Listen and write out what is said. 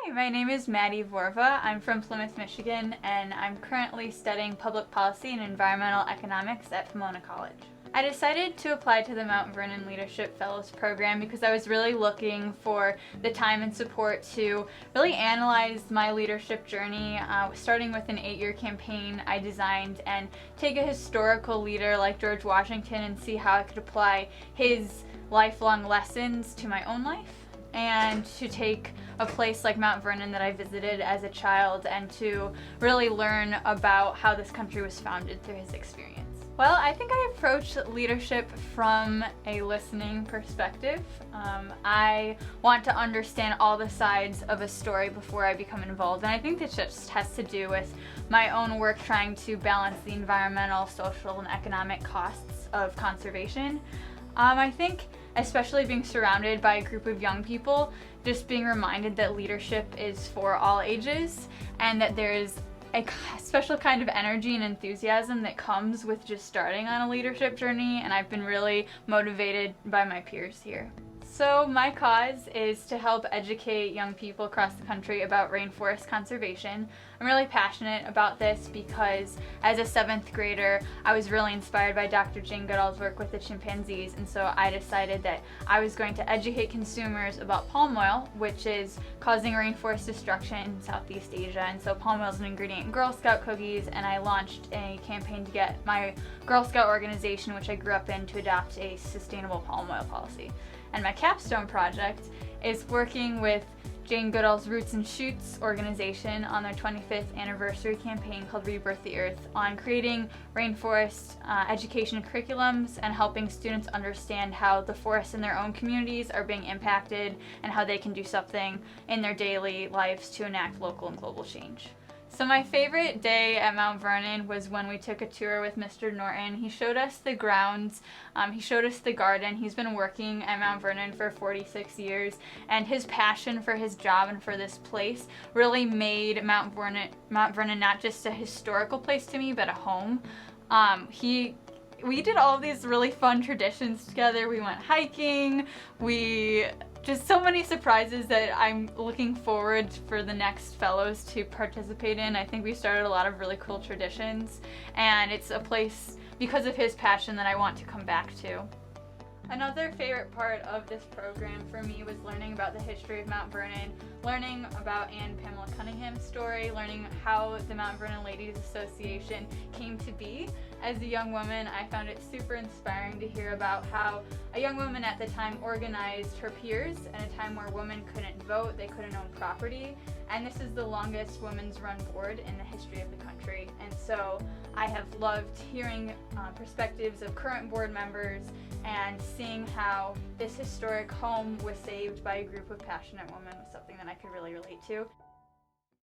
Hi, my name is Madi Vorva. I'm from Plymouth, Michigan, and I'm currently studying public policy and environmental economics at Pomona College. I decided to apply to the Mount Vernon Leadership Fellows Program because I was really looking for the time and support to really analyze my leadership journey, starting with an 8-year campaign I designed, and take a historical leader like George Washington and see how I could apply his lifelong lessons to my own life, and to take a place like Mount Vernon that I visited as a child and to really learn about how this country was founded through his experience. Well, I think I approach leadership from a listening perspective. I want to understand all the sides of a story before I become involved, and I think this just has to do with my own work trying to balance the environmental, social, and economic costs of conservation. I think especially being surrounded by a group of young people, just being reminded that leadership is for all ages and that there is a special kind of energy and enthusiasm that comes with just starting on a leadership journey, and I've been really motivated by my peers here. So my cause is to help educate young people across the country about rainforest conservation. I'm really passionate about this because as a 7th grader, I was really inspired by Dr. Jane Goodall's work with the chimpanzees, and so I decided that I was going to educate consumers about palm oil, which is causing rainforest destruction in Southeast Asia. And so palm oil is an ingredient in Girl Scout cookies, and I launched a campaign to get my Girl Scout organization, which I grew up in, to adopt a sustainable palm oil policy. And my capstone project is working with Jane Goodall's Roots and Shoots organization on their 25th anniversary campaign called Rebirth the Earth, on creating rainforest education curriculums and helping students understand how the forests in their own communities are being impacted and how they can do something in their daily lives to enact local and global change. So my favorite day at Mount Vernon was when we took a tour with Mr. Norton. He showed us the grounds, he showed us the garden. He's been working at Mount Vernon for 46 years, and his passion for his job and for this place really made Mount Vernon not just a historical place to me, but a home. We did all these really fun traditions together. We went hiking, just so many surprises that I'm looking forward for the next fellows to participate in. I think we started a lot of really cool traditions, and it's a place, because of his passion, that I want to come back to. Another favorite part of this program for me was learning about the history of Mount Vernon, learning about Anne Pamela Cunningham's story, learning how the Mount Vernon Ladies Association came to be. As a young woman, I found it super inspiring to hear about how a young woman at the time organized her peers at a time where women couldn't vote, they couldn't own property, and this is the longest women's run board in the history of the country. And so I have loved hearing perspectives of current board members and seeing how this historic home was saved by a group of passionate women was something that I could really relate to.